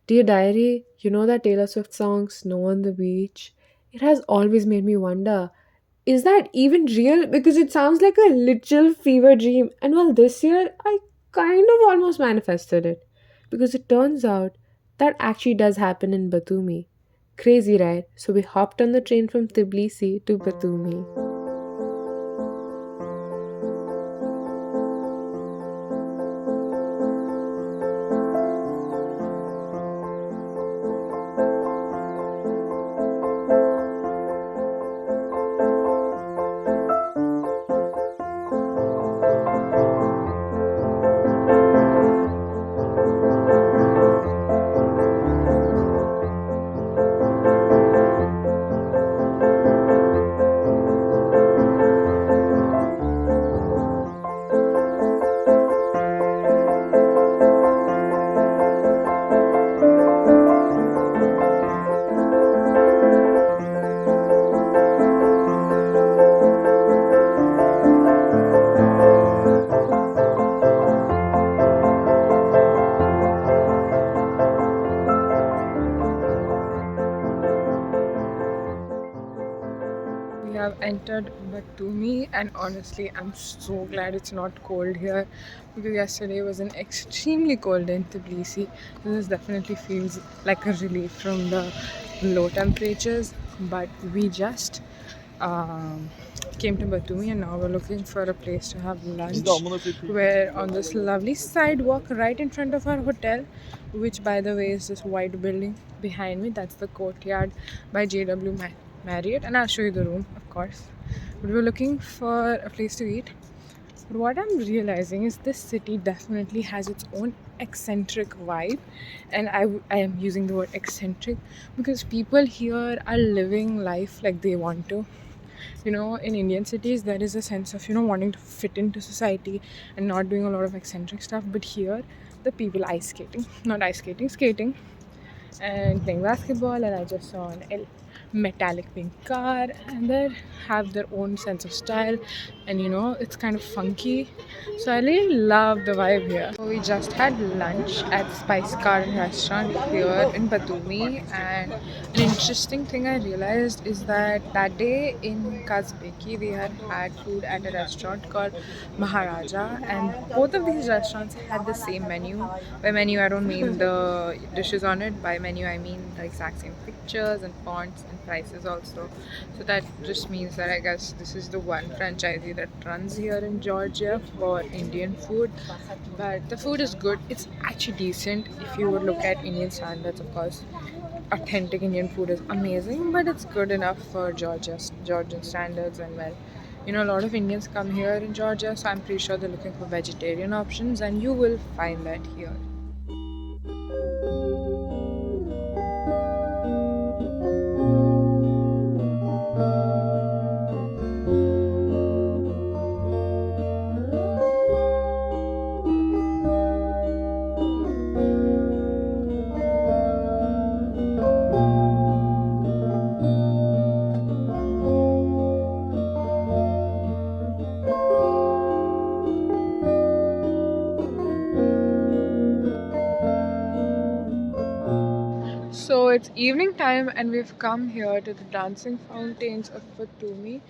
Dear Diary, you know that Taylor Swift song Snow on the Beach? It has always made me wonder, is that even real? Because it sounds like a literal fever dream. And well, this year I kind of almost manifested it. Because it turns out that actually does happen in Batumi. Crazy, right? So we hopped on the train from Tbilisi to Batumi. We have entered Batumi, and honestly, I'm so glad it's not cold here because yesterday was an extremely cold day in Tbilisi. This definitely feels like a relief from the low temperatures, but we just um, came to Batumi and now we're looking for a place to have lunch. We're on this lovely sidewalk right in front of our hotel, which by the way is this white building behind me. That's the courtyard by JW Marriott, and I'll show you the room, of course. But we're looking for a place to eat. But what I'm realizing is this city definitely has its own eccentric vibe, and I am using the word eccentric because people here are living life like they want to. In Indian cities there is a sense of wanting to fit into society and not doing a lot of eccentric stuff, but here the people ice skating, not ice skating, skating and playing basketball. And I just saw an metallic pink car, and they have their own sense of style, and it's kind of funky. So I really love the vibe here. So we just had lunch at Spice Garden restaurant here in Batumi, and an interesting thing I realized is that day in Kazbeki we had food at a restaurant called Maharaja, and both of these restaurants had the same menu. By menu, I don't mean the dishes on it. By menu, I mean the exact same pictures and fonts and prices also. So that just means that I guess this is the one franchisee that runs here in Georgia for Indian food. But the food is good. It's actually decent if you would look at Indian standards, of course. Authentic Indian food is amazing, but it's good enough for Georgian standards. And well, a lot of Indians come here in Georgia, so I'm pretty sure they're looking for vegetarian options, and you will find that here. So it's evening time, and we've come here to the dancing fountains of Batumi,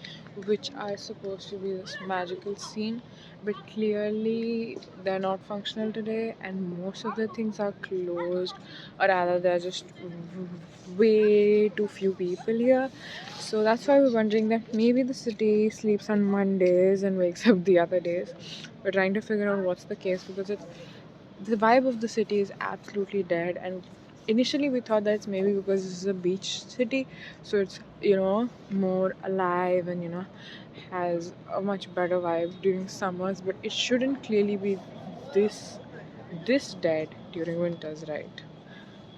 which are supposed to be this magical scene, but clearly they're not functional today, and most of the things are closed, or rather, there are just way too few people here. So that's why we're wondering that maybe the city sleeps on Mondays and wakes up the other days. We're trying to figure out what's the case because the vibe of the city is absolutely dead, and initially we thought that it's maybe because this is a beach city, so it's more alive and has a much better vibe during summers, but it shouldn't clearly be this dead during winters, right?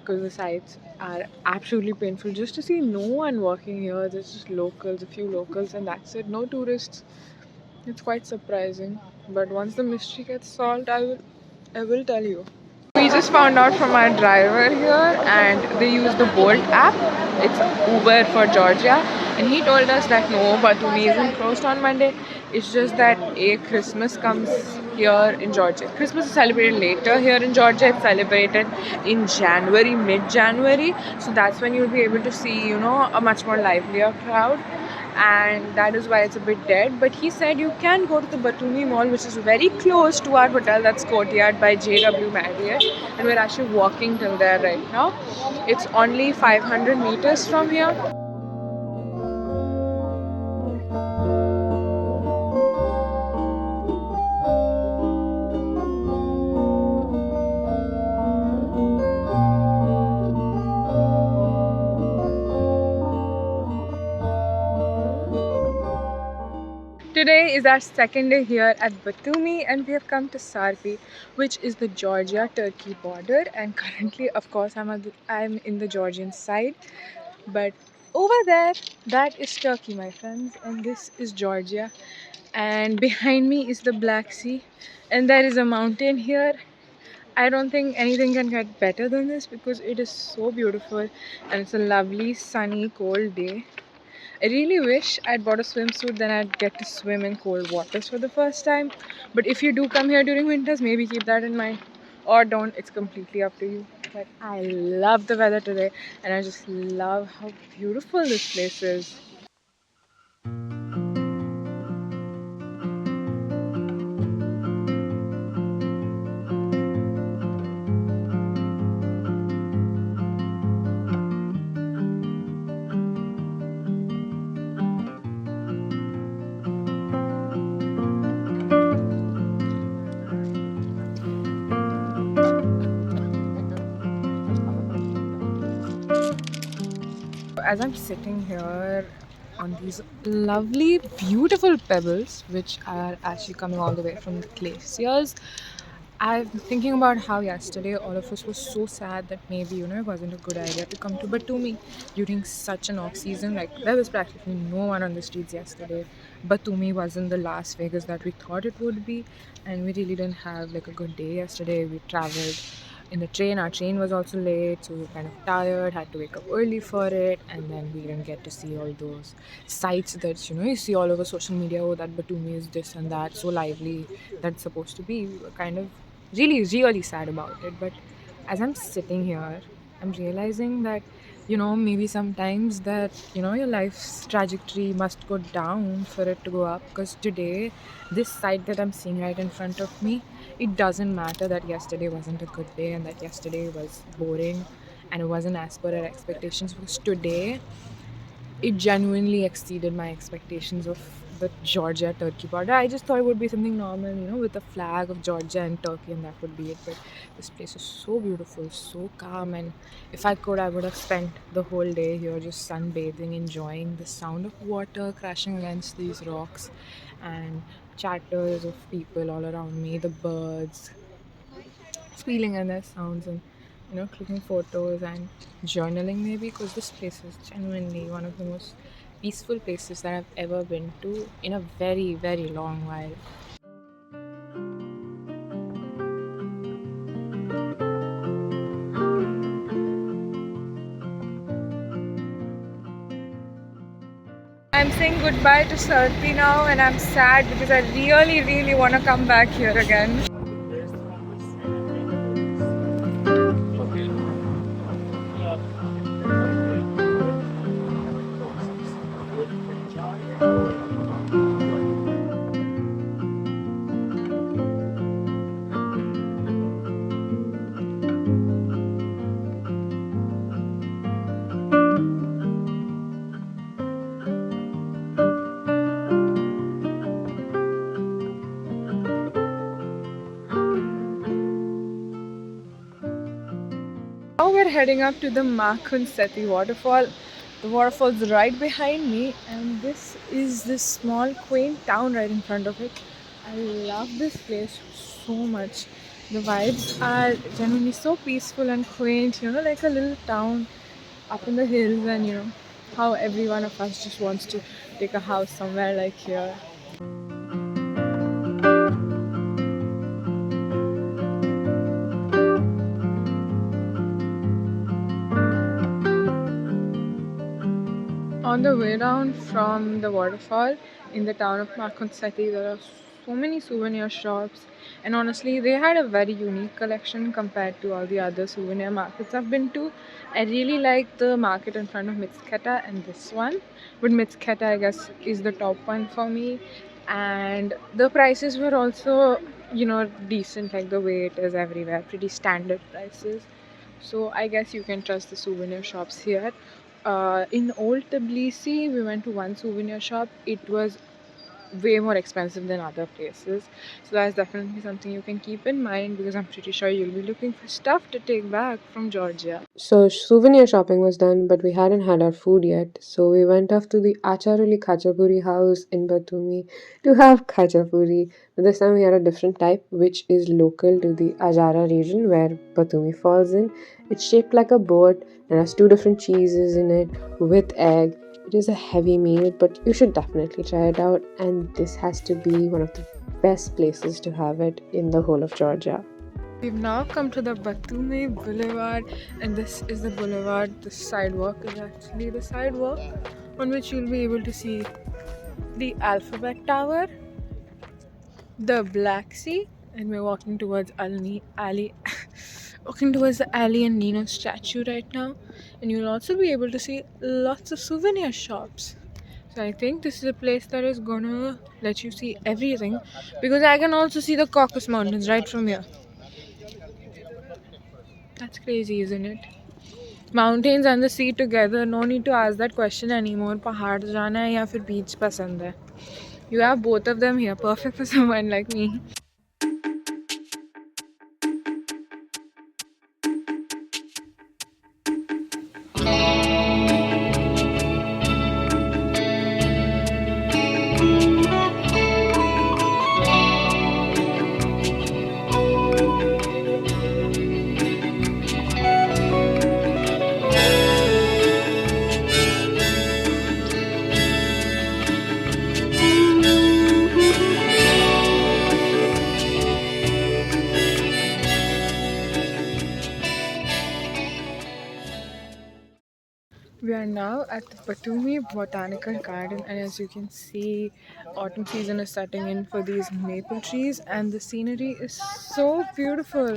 Because the sights are absolutely painful. Just to see no one working here, there's just locals, a few locals, and that's it. No tourists. It's quite surprising, but once the mystery gets solved, I will tell you. We just found out from our driver here, and they use the Bolt app. It's Uber for Georgia, and he told us that no, Batumi isn't closed on Monday. It's just that Christmas comes here in Georgia. Christmas is celebrated later here in Georgia. It's celebrated in January, mid-January. So that's when you'll be able to see, a much more livelier crowd. And that is why it's a bit dead. But he said you can go to the Batumi Mall, which is very close to our hotel. That's Courtyard by JW Marriott. And we're actually walking till there right now. It's only 500 meters from here. Today is our second day here at Batumi and we have come to Sarpi, which is the Georgia-Turkey border, and currently of course I'm in the Georgian side, but over there that is Turkey, my friends, and this is Georgia, and behind me is the Black Sea, and there is a mountain here. I don't think anything can get better than this because it is so beautiful and it's a lovely sunny cold day. I really wish I'd bought a swimsuit, then I'd get to swim in cold waters for the first time. But if you do come here during winters, maybe keep that in mind. Or don't, it's completely up to you. But I love the weather today and I just love how beautiful this place is. As I'm sitting here on these lovely, beautiful pebbles, which are actually coming all the way from the glaciers, I'm thinking about how yesterday all of us were so sad that maybe it wasn't a good idea to come to Batumi during such an off season. Like there was practically no one on the streets yesterday. Batumi wasn't the Las Vegas that we thought it would be, and we really didn't have like a good day yesterday. We traveled in the train. Our train was also late, so we were kind of tired, had to wake up early for it, and then we didn't get to see all those sites that you see all over social media. Oh, that Batumi is this and that, so lively that's supposed to be. We were kind of really sad about it. But as I'm sitting here, I'm realizing that maybe sometimes that your life's trajectory must go down for it to go up, because today this sight that I'm seeing right in front of me, it doesn't matter that yesterday wasn't a good day and that yesterday was boring and it wasn't as per our expectations, because today it genuinely exceeded my expectations of the Georgia Turkey border. I just thought it would be something normal, with the flag of Georgia and Turkey, and that would be it. But this place is so beautiful, so calm, and if I could, I would have spent the whole day here just sunbathing, enjoying the sound of water crashing against these rocks and chatters of people all around me, the birds squealing and their sounds, and clicking photos and journaling maybe, because this place is genuinely one of the most peaceful places that I've ever been to in a very long while. I'm saying goodbye to Sarpi now, and I'm sad because I really want to come back here again. Now we're heading up to the Makhuntseti Waterfall. The waterfall's right behind me, and this is this small quaint town right in front of it. I love this place so much. The vibes are genuinely so peaceful and quaint, like a little town up in the hills, and how every one of us just wants to take a house somewhere like here. On the way down from the waterfall in the town of Makhuntseti, there are so many souvenir shops, and honestly, they had a very unique collection compared to all the other souvenir markets I've been to. I really like the market in front of Mitsketa and this one, but Mitsketa, I guess, is the top one for me. And the prices were also, decent, like the way it is everywhere, pretty standard prices. So I guess you can trust the souvenir shops here. In Old Tbilisi, we went to one souvenir shop. It was way more expensive than other places. So that's definitely something you can keep in mind because I'm pretty sure you'll be looking for stuff to take back from Georgia. So souvenir shopping was done, but we hadn't had our food yet. So we went off to the Adjaruli Khachapuri house in Batumi to have khachapuri. But this time we had a different type, which is local to the Ajara region where Batumi falls in. It's shaped like a boat and has two different cheeses in it with egg. It is a heavy meal, but you should definitely try it out. And this has to be one of the best places to have it in the whole of Georgia. We've now come to the Batumi Boulevard, and this is the boulevard. The sidewalk is actually the sidewalk on which you'll be able to see the Alphabet Tower, the Black Sea, and we're walking towards Ali, walking towards the Ali and Nino statue right now. And you'll also be able to see lots of souvenir shops. So I think this is a place that is gonna let you see everything because I can also see the Caucasus Mountains right from here. That's crazy, isn't it? Mountains and the sea together. No need to ask that question anymore. पहाड़ जाना है या फिर beach पसंद है? You have both of them here. Perfect for someone like me. We are now at the Batumi Botanical Garden, and as you can see, autumn season is setting in for these maple trees, and the scenery is so beautiful.